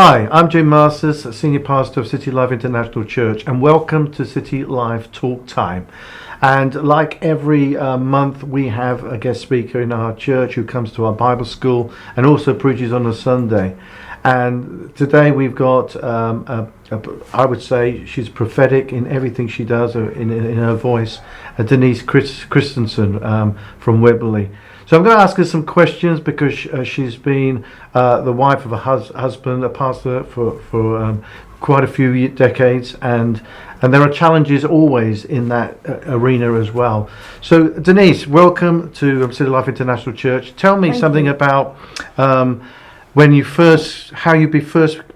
Hi, I'm Jim Masters, Senior Pastor of CityLife International Church, and welcome to CityLife TalkTime. And like every month, we have a guest speaker in our church who comes to our Bible school and also preaches on a Sunday. And today we've got, I would say, she's prophetic in everything she does, in her voice, Dennise Christensen from Wembley. So I'm going to ask her some questions because she's been the wife of a husband, a pastor for quite a few decades, and there are challenges always in that arena as well. So Dennise, welcome to CityLife International Church. Tell me something about when you first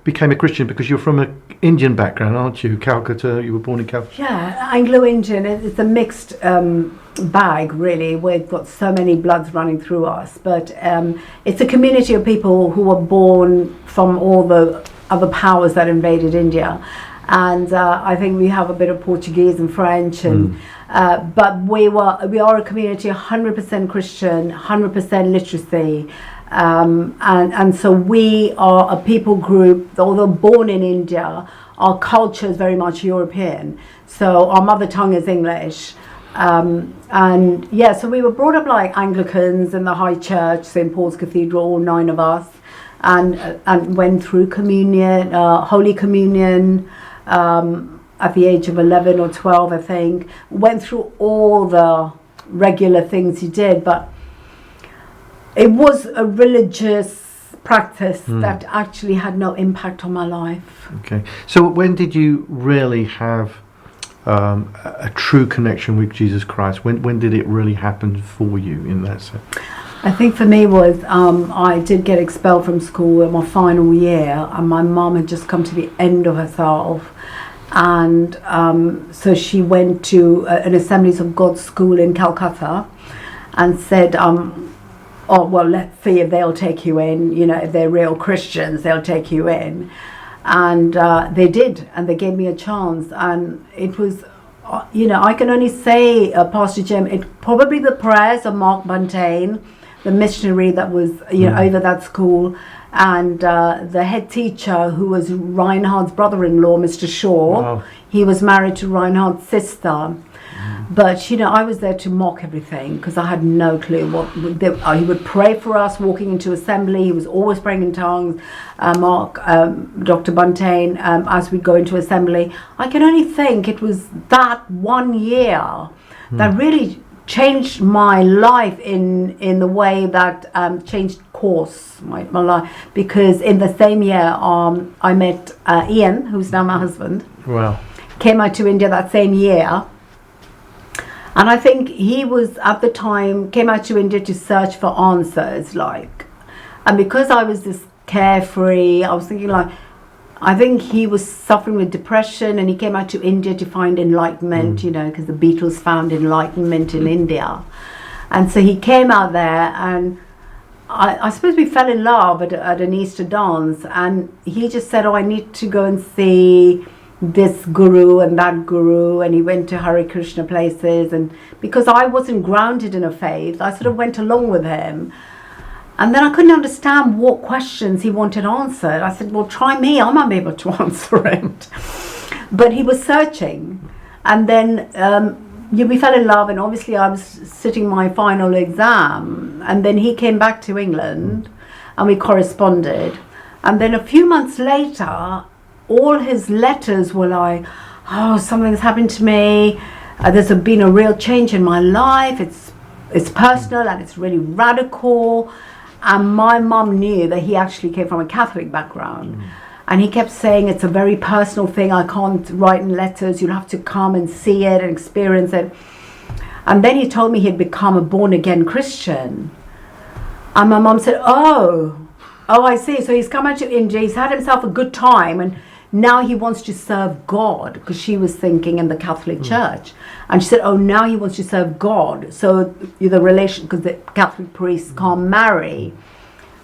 became a Christian, because you're from an Indian background, aren't you? Calcutta, you were born in Calcutta. Yeah, Anglo-Indian. It's a mixed bag, really. We've got so many bloods running through us, but it's a community of people who were born from all the other powers that invaded India, and I think we have a bit of Portuguese and French, and but we are a community 100% Christian, 100% literacy. And so we are a people group, although born in India, our culture is very much European. So our mother tongue is English. And yeah, so we were brought up like Anglicans in the High Church, St. Paul's Cathedral, all 9 of us, and went through communion, Holy Communion, at the age of 11 or 12, I think. Went through all the regular things you did, but it was a religious practice that actually had no impact on my life. Okay. So when did you really have a true connection with Jesus Christ? When did it really happen for you in that sense? I think for me was I did get expelled from school in my final year, and my mum had just come to the end of herself. And so she went to an Assemblies of God school in Calcutta and said, oh, well, let's see if they'll take you in. You know, if they're real Christians, they'll take you in. And they did, and they gave me a chance. And it was, I can only say, Pastor Jim, it probably the prayers of Mark Buntain, the missionary that was, over that school, and the head teacher, who was Reinhardt's brother-in-law, Mr. Shaw. Wow. He was married to Reinhardt's sister. But, I was there to mock everything because I had no clue he would pray for us walking into assembly. He was always praying in tongues, Dr. Buntain, as we go into assembly. I can only think it was that 1 year that really changed my life in the way that changed course my life. Because in the same year, I met Ian, who's now my husband. Wow. Came out to India that same year. And I think he was, at the time, came out to India to search for answers, and because I was this carefree, I was thinking, I think he was suffering with depression, and he came out to India to find enlightenment, because the Beatles found enlightenment in India. And so he came out there, and I suppose we fell in love at an Easter dance, and he just said, I need to go and see this guru and that guru, and he went to Hare Krishna places, and because I wasn't grounded in a faith, I sort of went along with him, and then I couldn't understand what questions he wanted answered. I said, well, try me, I might be able to answer it. But he was searching, and then we fell in love, and obviously I was sitting my final exam, and then he came back to England and we corresponded, and then a few months later all his letters were like, oh, something's happened to me. There's been a real change in my life. It's personal and it's really radical. And my mum knew that he actually came from a Catholic background. And he kept saying, it's a very personal thing. I can't write in letters. You'll have to come and see it and experience it. And then he told me he'd become a born-again Christian. And my mum said, oh, I see. So he's come out to India. He's had himself a good time. And now he wants to serve God, because she was thinking in the Catholic Church. And she said, oh, now he wants to serve God. So the relation, because the Catholic priests can't marry.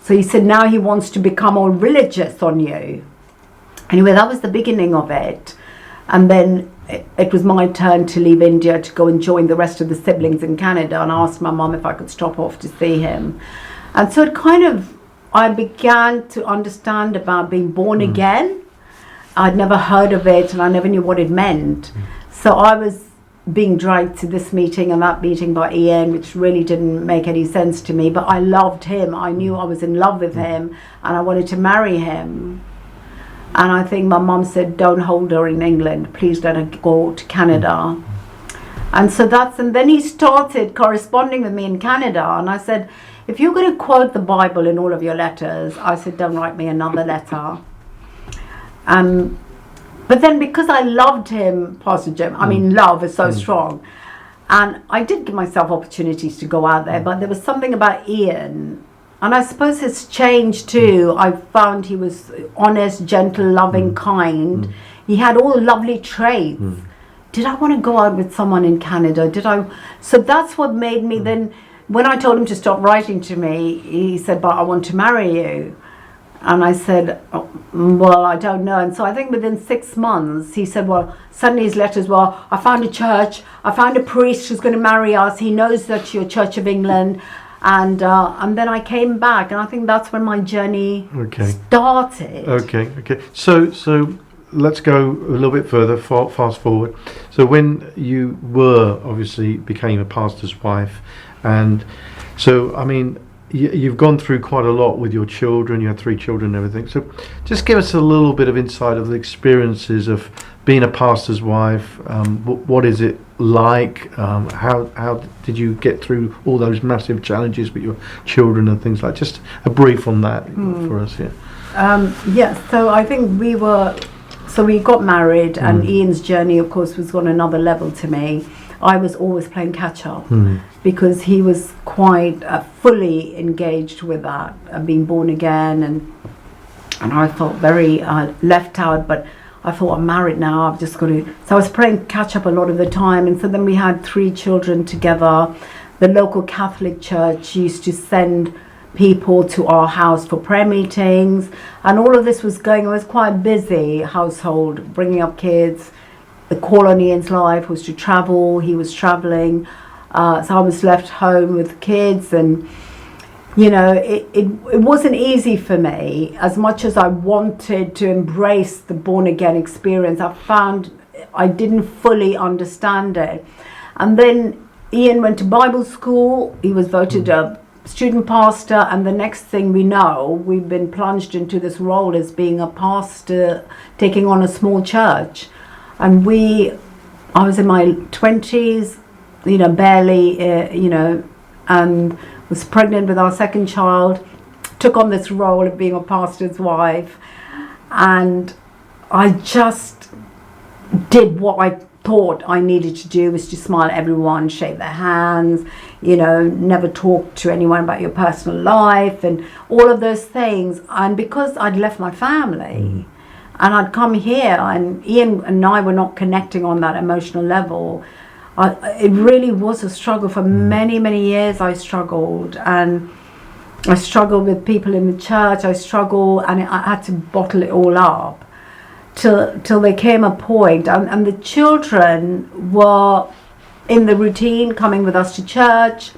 So he said, now he wants to become more religious on you. Anyway, that was the beginning of it. And then it was my turn to leave India to go and join the rest of the siblings in Canada. And I asked my mum if I could stop off to see him. And so it kind of I began to understand about being born again. I'd never heard of it, and I never knew what it meant. So I was being dragged to this meeting and that meeting by Ian, which really didn't make any sense to me, but I loved him. I knew I was in love with him, and I wanted to marry him. And I think my mum said, don't hold her in England, please let her go to Canada. And so and then he started corresponding with me in Canada, and I said, if you're going to quote the Bible in all of your letters, I said, don't write me another letter. But then because I loved him, Pastor Jim, I mean, love is so strong. And I did give myself opportunities to go out there, but there was something about Ian, and I suppose it's changed too. I found he was honest, gentle, loving, kind. He had all lovely traits. Did I want to go out with someone in Canada? So that's what made me then, when I told him to stop writing to me, he said, but I want to marry you. And I said, oh, well, I don't know. And so I think within 6 months, he said, well, suddenly his letters were, I found a church, I found a priest who's going to marry us. He knows that you're Church of England. And then I came back, and I think that's when my journey started. Okay. So let's go a little bit further, fast forward. So when you obviously became a pastor's wife, and so, I mean, you've gone through quite a lot with your children. You had 3 children and everything. So just give us a little bit of insight of the experiences of being a pastor's wife. What is it like? How did you get through all those massive challenges with your children and things like? Just a brief on that for us here. Yes. So I think we got married, and Ian's journey, of course, was on another level to me. I was always playing catch up because he was quite fully engaged with that, being born again, and I felt very left out. But I thought, I'm married now, I've just got to. So I was playing catch up a lot of the time, and so then we had 3 children together. The local Catholic church used to send people to our house for prayer meetings, and all of this was going. It was quite busy household, bringing up kids. The call on Ian's life was to travel. He was traveling, so I was left home with the kids, and it wasn't easy for me. As much as I wanted to embrace the born again experience, I found I didn't fully understand it. And then Ian went to Bible school. He was voted a student pastor, and the next thing we know, we've been plunged into this role as being a pastor, taking on a small church. And I was in my 20s, barely, and was pregnant with our second child, took on this role of being a pastor's wife, and I just did what I thought I needed to do, was to smile at everyone, shake their hands, never talk to anyone about your personal life and all of those things. And because I'd left my family, and I'd come here, and Ian and I were not connecting on that emotional level. It really was a struggle for many, many years. I struggled, and I struggled with people in the church. I had to bottle it all up till there came a point, and the children were in the routine, coming with us to church.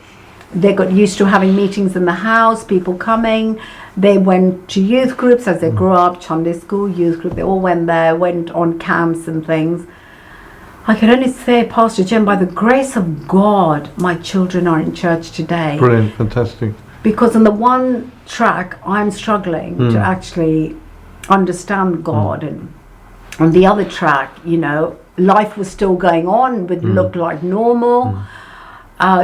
They got used to having meetings in the house, people coming. They went to youth groups as they grew up, Sunday school, youth group. They all went there, went on camps and things. I can only say, Pastor Jim, by the grace of God, my children are in church today. Brilliant, fantastic. Because on the one track, I'm struggling to actually understand God. And on the other track, life was still going on, would look like normal.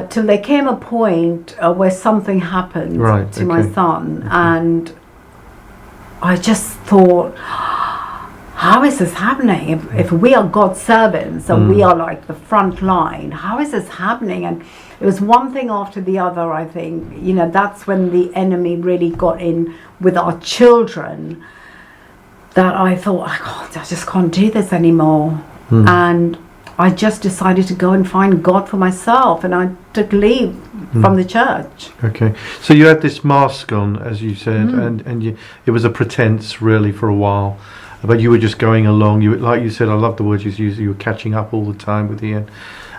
Till there came a point where something happened to my son, and I just thought, how is this happening? If we are God's servants and we are like the front line, how is this happening? And it was one thing after the other. I think that's when the enemy really got in with our children, that I thought, I just can't do this anymore. And I just decided to go and find God for myself, and I took leave from the church. Okay, so you had this mask on, as you said, and it was a pretense really for a while, but you were just going along. You, like you said, I love the words you used. You were catching up all the time with Ian,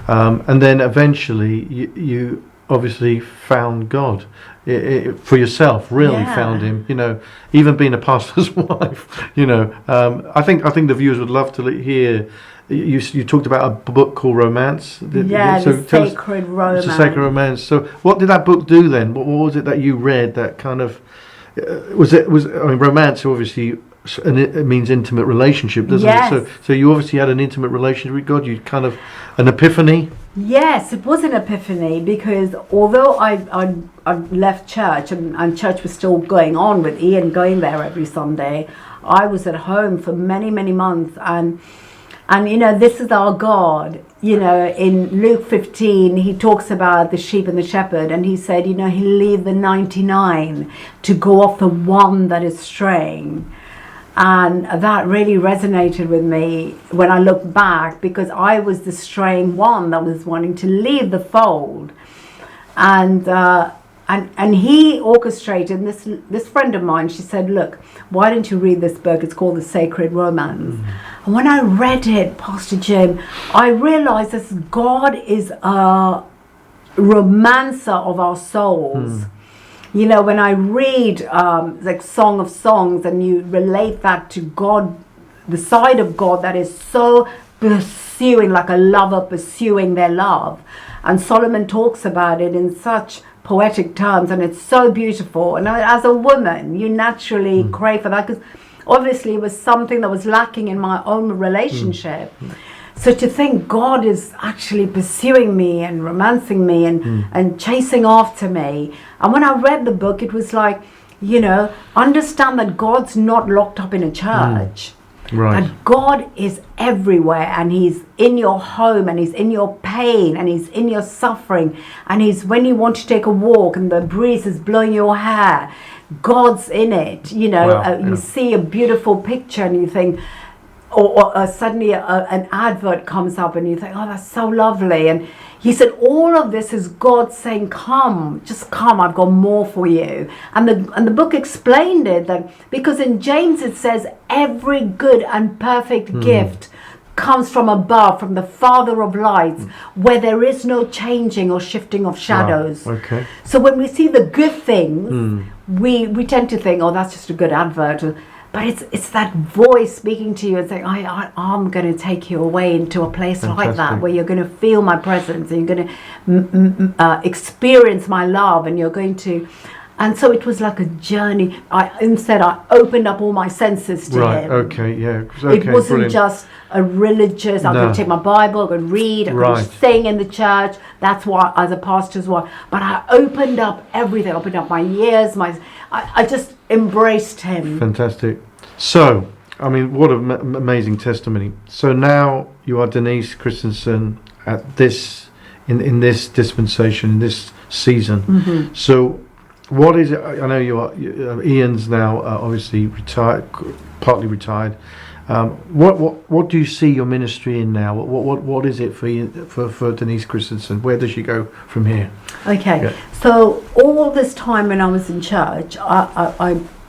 and then eventually you obviously found God for yourself. Really found Him. You know, even being a pastor's wife. You know, I think the viewers would love to hear. You talked about a book called Romance. The Sacred Romance. It's a Sacred Romance. So, what did that book do then? What was it that you read that kind of romance? Obviously, it means intimate relationship, doesn't it? So you obviously had an intimate relationship with God. You kind of an epiphany. Yes, it was an epiphany, because although I left church and church was still going on with Ian going there every Sunday, I was at home for many months, and you know, this is our God. You know, in Luke 15, he talks about the sheep and the shepherd, and he said, you know, he'll leave the 99 to go off the one that is straying. And that really resonated with me when I look back, because I was the straying one that was wanting to leave the fold. And he orchestrated, and this friend of mine, she said, look, why don't you read this book? It's called The Sacred Romance. And when I read it, Pastor Jim, I realized that God is a romancer of our souls. You know, when I read like Song of Songs, and you relate that to God, the side of God that is so pursuing, like a lover pursuing their love. And Solomon talks about it in such poetic terms, and it's so beautiful. And as a woman, you naturally crave for that, because obviously it was something that was lacking in my own relationship. So to think God is actually pursuing me and romancing me and chasing after me. And when I read the book, it was like, you know, understand that God's not locked up in a church. Right. That God is everywhere, and He's in your home, and He's in your pain, and He's in your suffering, and He's when you want to take a walk and the breeze is blowing your hair, God's in it. You know, you see a beautiful picture and you think, or suddenly an advert comes up and you think, oh, that's so lovely. And he said, all of this is God saying, come, just come, I've got more for you. And the book explained it, that because in James it says every good and perfect gift comes from above, from the Father of lights, where there is no changing or shifting of shadows. Wow. Okay. So when we see the good things, we tend to think, oh, that's just a good advert. But it's that voice speaking to you and saying, I'm going to take you away into a place like that, where you're going to feel my presence, and you're going to experience my love, and you're going to... And so it was like a journey. Instead, I opened up all my senses to him. Okay, yeah. Okay, it wasn't brilliant. Just a religious, I'm going to take my Bible, I'm going to read, I'm going to sing in the church. That's why, as a pastor's wife. But I opened up everything. I opened up my ears, I just embraced him. Fantastic. So, I mean, what an amazing testimony. So now you are Dennise Christensen at this, in this dispensation, in this season. So, what is it? I know you are. Ian's now obviously retired, partly retired. What do you see your ministry in now? What is it for you, for Dennise Christensen? Where does she go from here? Okay, so all this time when I was in church,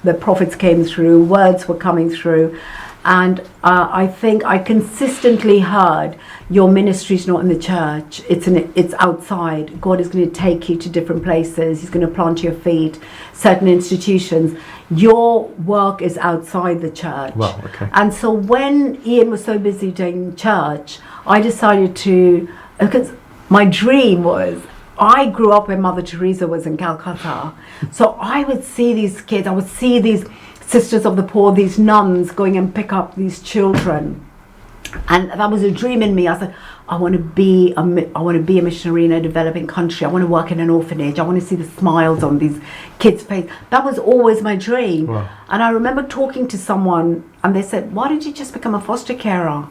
the prophets came through, words were coming through, and I think I consistently heard, your ministry's not in the church, it's outside. God is going to take you to different places. He's going to plant your feet, certain institutions. Your work is outside the church. Wow, okay. And so when Ian was so busy doing church, I decided to, because my dream was, I grew up when Mother Teresa was in Calcutta. So I would see these kids, I would see these sisters of the poor, these nuns going and pick up these children. And that was a dream in me. I said, I want to be a missionary in a developing country. I want to work in an orphanage. I want to see the smiles on these kids' faces. That was always my dream. Wow. And I remember talking to someone, and they said, why didn't you just become a foster carer?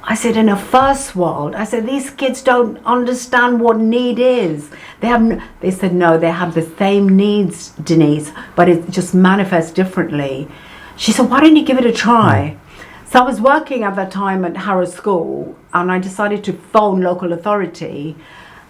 I said, in a first world, I said, these kids don't understand what need is. They said, no, they have the same needs, Dennise, but it just manifests differently. She said, why didn't you give it a try? So I was working at that time at Harrow School, and I decided to phone local authority,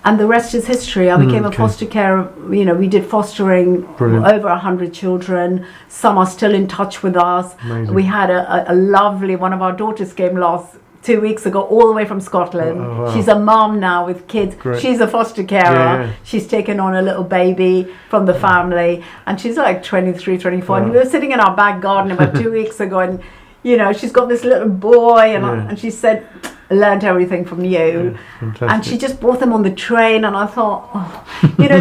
and the rest is history. I became a foster carer. You know, we did fostering. Brilliant. Over 100 children. Some are still in touch with us. Amazing. We had a lovely, one of our daughters came last 2 weeks ago, all the way from Scotland. Oh, wow. She's a mom now with kids. Great. She's a foster carer. Yeah. She's taken on a little baby from the family, and she's like 23, 24. Wow. And we were sitting in our back garden about 2 weeks ago, and she's got this little boy, and she said, I learned everything from you. And she just brought them on the train, and I thought,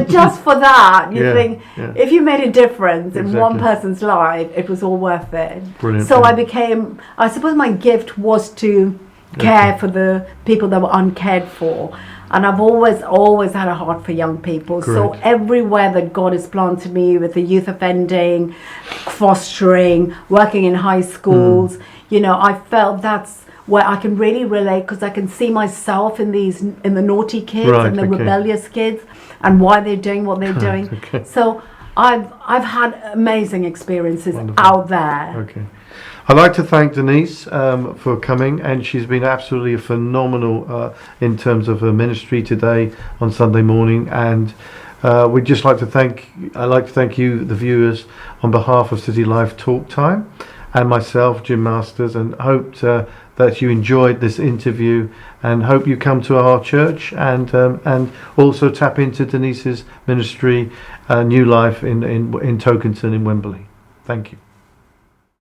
just for that, you think, if you made a difference in one person's life, it was all worth it. Brilliant. So I suppose my gift was to care for the people that were uncared for. And I've always had a heart for young people. Great. So everywhere that God has planted me, with the youth offending, fostering, working in high schools, I felt that's where I can really relate, because I can see myself in the naughty kids and the rebellious kids, and why they're doing what they're doing. Okay. So I've had amazing experiences out there. Okay. I'd like to thank Dennise for coming, and she's been absolutely phenomenal in terms of her ministry today on Sunday morning. And we'd just like to thank you, the viewers, on behalf of CityLife TalkTime, and myself, Jim Masters, and hoped that you enjoyed this interview, and hope you come to our church and also tap into Dennise's ministry, New Life in Tokenton in Wembley. Thank you.